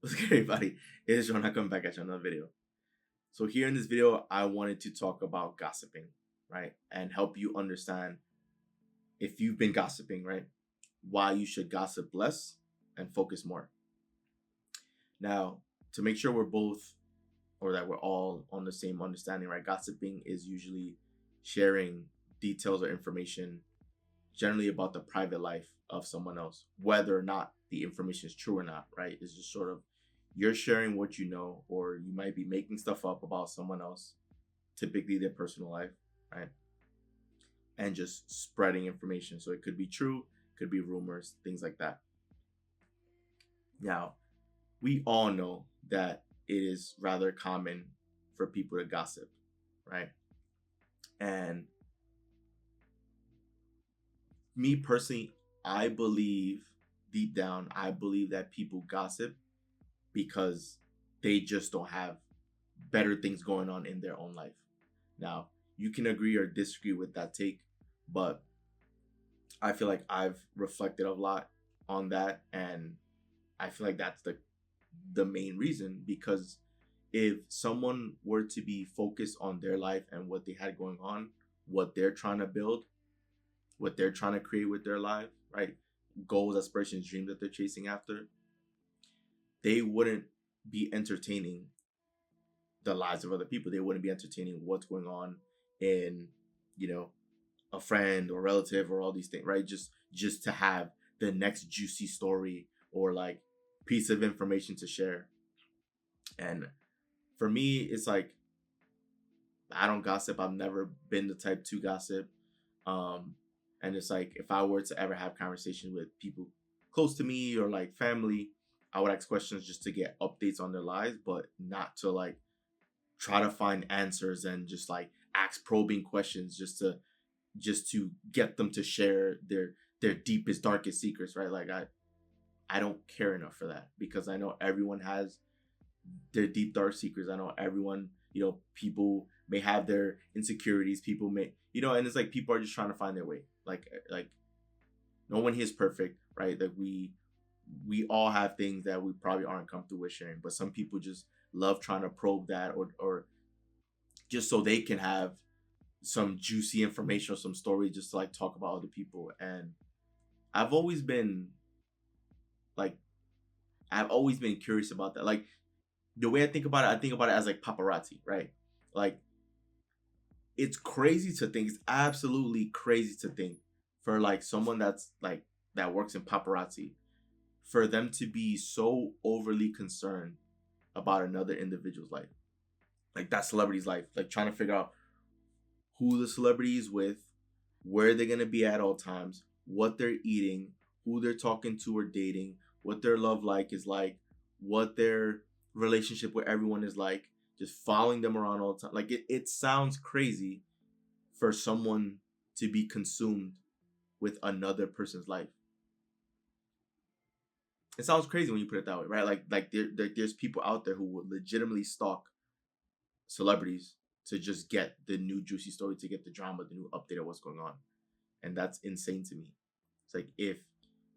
What's good, everybody? It is John. I come back at you another video. So here in this video, I wanted to talk about gossiping, right? And help you understand if you've been gossiping, right? Why you should gossip less and focus more. Now, to make sure we're both or that we're all on the same understanding, right? Gossiping is usually sharing details or information generally about the private life of someone else, whether or not the information is true or not, right? It's just sort of you're sharing what you know, or you might be making stuff up about someone else, typically their personal life, right? And just spreading information. So it could be true, could be rumors, things like that. Now, we all know that it is rather common for people to gossip, right? And me personally, I believe deep down, I believe that people gossip because they just don't have better things going on in their own life. Now, you can agree or disagree with that take, but I feel like I've reflected a lot on that, and I feel like that's the main reason. Because if someone were to be focused on their life and what they had going on, what they're trying to build, what they're trying to create with their life, right? Goals, aspirations, dreams that they're chasing after, they wouldn't be entertaining the lives of other people. They wouldn't be entertaining what's going on in, you know, a friend or relative or all these things, right? Just to have the next juicy story or like piece of information to share. And for me, it's like I don't gossip. I've never been the type to gossip. Um, and it's like if I were to ever have conversations with people close to me or like family, I would ask questions just to get updates on their lives, but not to like try to find answers and just like ask probing questions just to get them to share their deepest darkest secrets, right? Like I don't care enough for that, because I know everyone has their deep dark secrets. I know everyone, people may have their insecurities, people may, and it's like people are just trying to find their way. Like no one here is perfect, right? Like we all have things that we probably aren't comfortable with sharing, but some people just love trying to probe that, or just so they can have some juicy information or some story just to like talk about other people. And I've always been like I've always been curious about that. Like the way I think about it as like paparazzi, right? Like it's crazy to think, it's absolutely crazy to think for like someone that's like that works in paparazzi, for them to be so overly concerned about another individual's life, like that celebrity's life, like trying to figure out who the celebrity is with, where they're gonna be at all times, what they're eating, who they're talking to or dating, what their love like is like, what their relationship with everyone is like, just following them around all the time. Like it sounds crazy for someone to be consumed with another person's life. It sounds crazy when you put it that way, right? There's people out there who will legitimately stalk celebrities to just get the new juicy story, to get the drama, the new update of what's going on. And that's insane to me. It's like if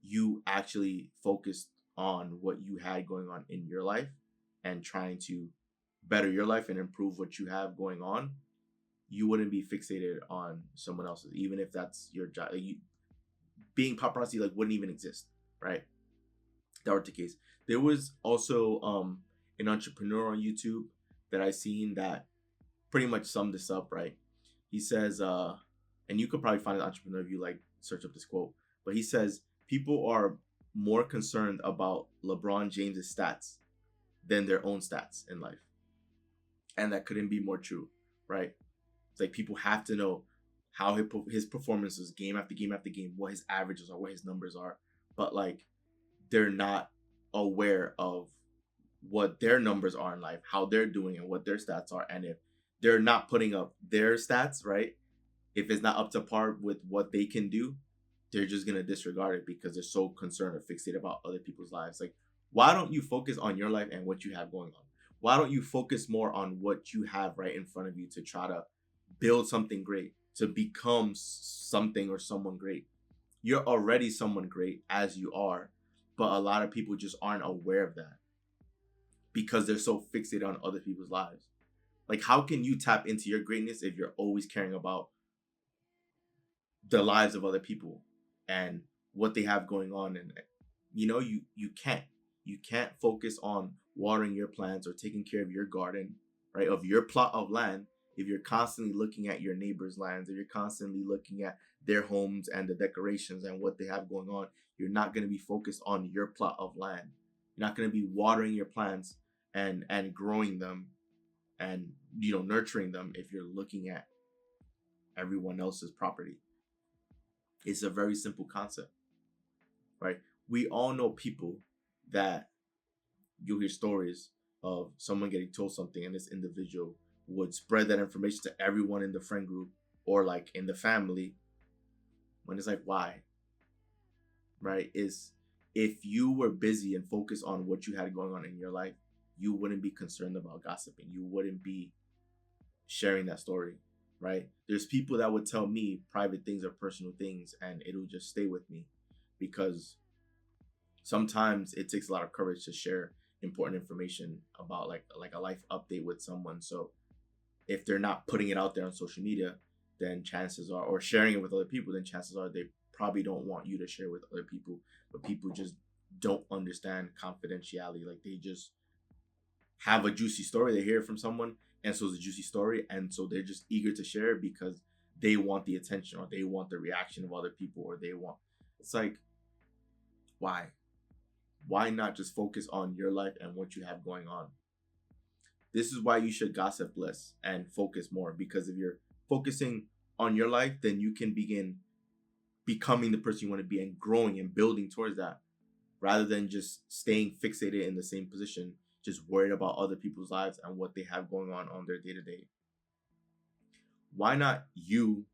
you actually focused on what you had going on in your life and trying to better your life and improve what you have going on, you wouldn't be fixated on someone else's, even if that's your job. Like being paparazzi like wouldn't even exist, right? That were the case. There was also an entrepreneur on YouTube that I seen that pretty much summed this up, right? He says, and you could probably find an entrepreneur if you like search up this quote, but he says people are more concerned about LeBron James's stats than their own stats in life. And that couldn't be more true, right? It's like people have to know how his performances game after game after game, what his averages are, what his numbers are, but like they're not aware of what their numbers are in life, how they're doing and what their stats are. And if they're not putting up their stats, right? If it's not up to par with what they can do, they're just going to disregard it because they're so concerned or fixated about other people's lives. Like, why don't you focus on your life and what you have going on? Why don't you focus more on what you have right in front of you to try to build something great, to become something or someone great? You're already someone great as you are, but a lot of people just aren't aware of that. because they're so fixated on other people's lives. Like, how can you tap into your greatness if you're always caring about the lives of other people and what they have going on? And you can't focus on watering your plants or taking care of your garden, right, of your plot of land, if you're constantly looking at your neighbors' lands, if you're constantly looking at their homes and the decorations and what they have going on. You're not going to be focused on your plot of land. You're not going to be watering your plants and growing them and nurturing them if you're looking at everyone else's property. It's a very simple concept, right? We all know people that you'll hear stories of someone getting told something and this individual would spread that information to everyone in the friend group or like in the family, when it's like, why? Right? Is if you were busy and focused on what you had going on in your life, you wouldn't be concerned about gossiping. You wouldn't be sharing that story, right? There's people that would tell me private things or personal things and it'll just stay with me, because sometimes it takes a lot of courage to share important information about like a life update with someone. So if they're not putting it out there on social media, then chances are, or sharing it with other people, then chances are they probably don't want you to share with other people. But people just don't understand confidentiality. Like, they just have a juicy story, they hear it from someone, and so it's a juicy story, and so they're just eager to share it because they want the attention or they want the reaction of other people, or they want, it's like, why not just focus on your life and what you have going on? This is why you should gossip less and focus more, because if you're focusing on your life, then you can begin becoming the person you want to be and growing and building towards that, rather than just staying fixated in the same position, just worried about other people's lives and what they have going on their day-to-day. Why not you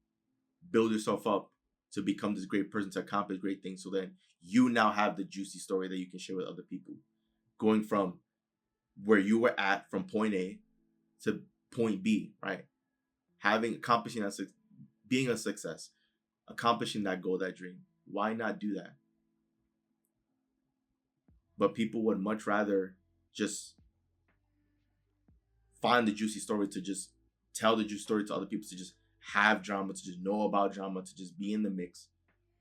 build yourself up to become this great person, to accomplish great things, so then you now have the juicy story that you can share with other people, going from where you were at, from point A to point B, right? Accomplishing that, being a success, accomplishing that goal, that dream. Why not do that? But people would much rather just find the juicy story, to just tell the juicy story to other people, to just have drama, to just know about drama, to just be in the mix.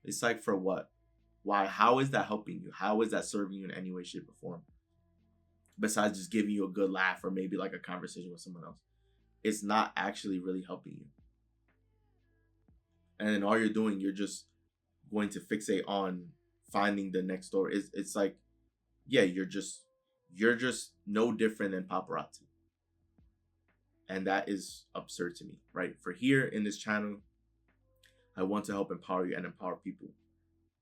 It's like, for what? Why? How is that helping you? How is that serving you in any way, shape, or form? Besides just giving you a good laugh or maybe like a conversation with someone else. It's not actually really helping you. And then all you're doing, you're just going to fixate on finding the next story. It's like, yeah, you're just no different than paparazzi. And that is absurd to me, right? For here in this channel, I want to help empower you and empower people,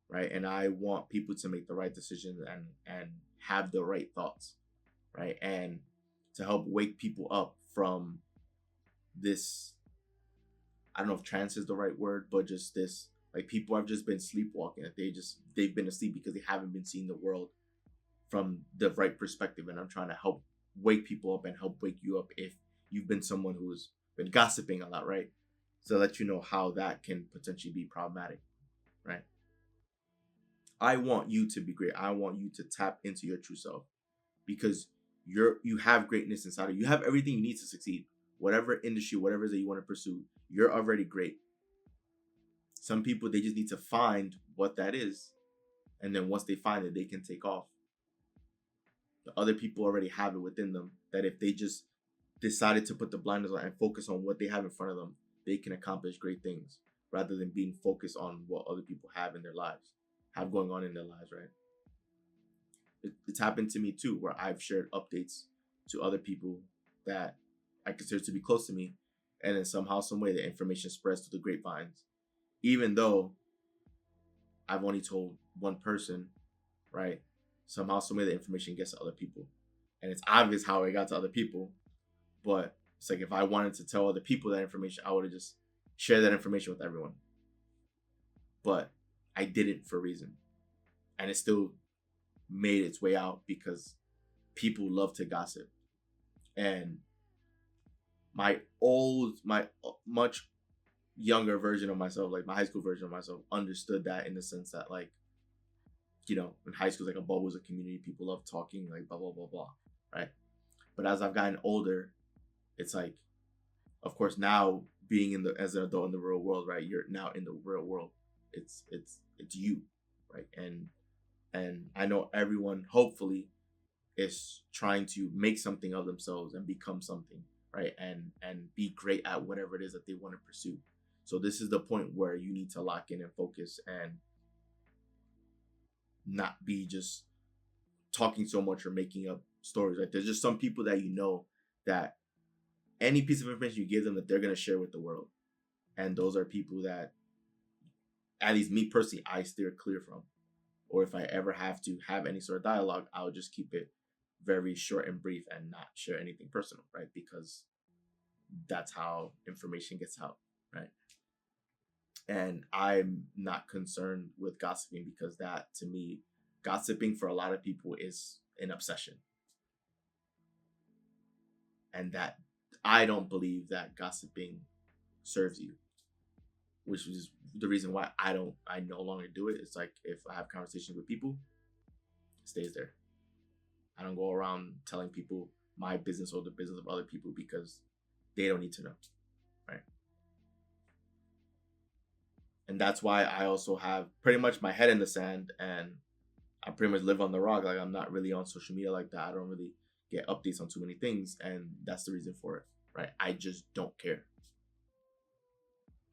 right? And I want people to make the right decisions and have the right thoughts, right? And to help wake people up from this, I don't know if trance is the right word, but just this, like, people have just been sleepwalking. They've been asleep because they haven't been seeing the world from the right perspective. And I'm trying to help wake people up and help wake you up if you've been someone who's been gossiping a lot, right? So let you know how that can potentially be problematic, right? I want you to be great. I want you to tap into your true self, because you have greatness inside of you. You have everything you need to succeed. Whatever industry, whatever it is that you want to pursue, you're already great. Some people, they just need to find what that is, and then once they find it, they can take off. The other people already have it within them, that if they just decided to put the blinders on and focus on what they have in front of them, they can accomplish great things, rather than being focused on what other people have in their lives, have going on in their lives, right? It's happened to me too, where I've shared updates to other people that I consider to be close to me, and then somehow, some way, the information spreads to the grapevines, even though I've only told one person, right? Somehow, some way, the information gets to other people, and it's obvious how it got to other people. But it's like, if I wanted to tell other people that information, I would have just shared that information with everyone. But I didn't, for a reason, and it still made its way out because people love to gossip. And my much younger version of myself, like my high school version of myself, understood that, in the sense that, like, in high school, like, a bubble is a community, people love talking, like, blah blah blah blah, right? But as I've gotten older, it's like, of course, now being in the as an adult in the real world, right? You're now in the real world. It's you, right? And I know everyone hopefully is trying to make something of themselves and become something, right? And be great at whatever it is that they want to pursue. So this is the point where you need to lock in and focus and not be just talking so much or making up stories. Like there's just some people that you know that any piece of information you give them that they're gonna share with the world. And those are people that, at least me personally, I steer clear from. Or if I ever have to have any sort of dialogue, I'll just keep it very short and brief and not share anything personal, right? Because that's how information gets out, right? And I'm not concerned with gossiping because that, to me, gossiping for a lot of people is an obsession. And that I don't believe that gossiping serves you, which is the reason why I no longer do it. It's like if I have conversations with people, it stays there. I don't go around telling people my business or the business of other people because they don't need to know, right? And that's why I also have pretty much my head in the sand and I pretty much live on the rock. Like I'm not really on social media like that. I don't really get updates on too many things, and that's the reason for it, right? I just don't care.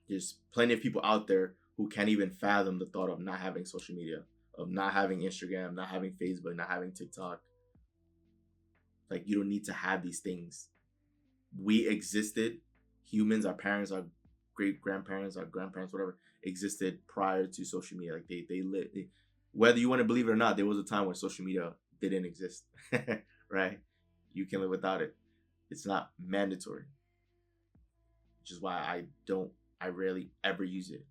There's plenty of people out there who can't even fathom the thought of not having social media, of not having Instagram, not having Facebook, not having TikTok. Like you don't need to have these things. We existed, humans, our parents, our great grandparents, our grandparents, whatever, existed prior to social media. Like they lived. Whether you want to believe it or not, there was a time when social media didn't exist, right? You can live without it. It's not mandatory, which is why I rarely ever use it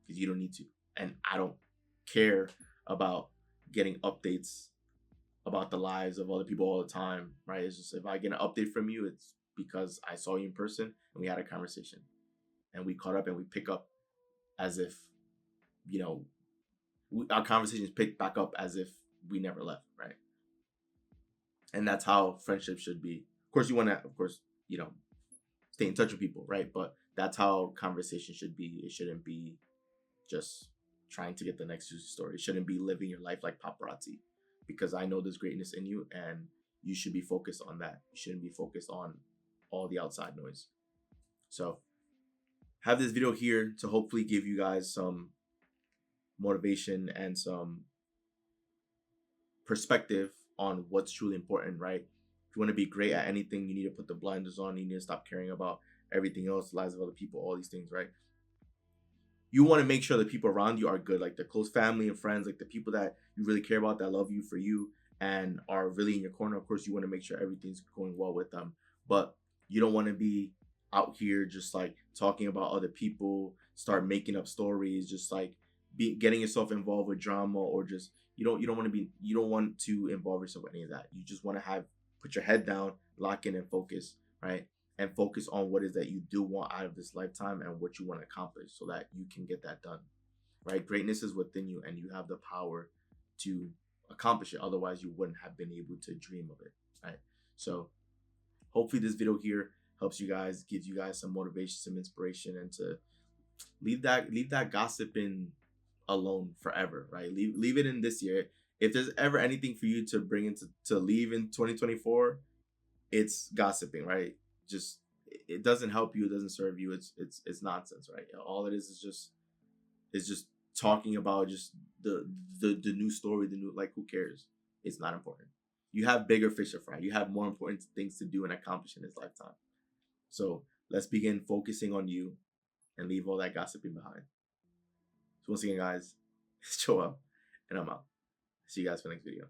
because you don't need to. And I don't care about getting updates about the lives of other people all the time, right? It's just if I get an update from you, it's because I saw you in person and we had a conversation and we caught up and we pick up as if, you know, our conversations pick back up as if we never left, right? And that's how friendship should be. Of course, you want to, of course, you know, stay in touch with people, right? But that's how conversation should be. It shouldn't be just trying to get the next news story. It shouldn't be living your life like paparazzi, because I know there's greatness in you and you should be focused on that. You shouldn't be focused on all the outside noise. So have this video here to hopefully give you guys some motivation and some perspective on what's truly important, right? If you want to be great at anything, you need to put the blinders on. You need to stop caring about everything else, the lives of other people, all these things, right? You want to make sure the people around you are good, like the close family and friends, like the people that you really care about, that love you for you and are really in your corner. Of course, you want to make sure everything's going well with them, but you don't want to be out here just like talking about other people, start making up stories, just like getting yourself involved with drama, or just you don't want to involve yourself with any of that. You just want to put your head down, lock in and focus, right? And focus on what is that you do want out of this lifetime and what you want to accomplish so that you can get that done, right? Greatness is within you and you have the power to accomplish it. Otherwise, you wouldn't have been able to dream of it, right? So hopefully this video here helps you guys, gives you guys some motivation, some inspiration, and to leave that gossiping alone forever, right? Leave it in this year. If there's ever anything for you to bring into to leave in 2024, it's gossiping, right? Just it doesn't help you, it doesn't serve you. It's nonsense, right? All it is just talking about just the new story, the new, like, who cares? It's not important. You have bigger fish to fry. You have more important things to do and accomplish in this lifetime. So let's begin focusing on you and leave all that gossiping behind. So once again, guys, it's Joel, and I'm out. See you guys for the next video.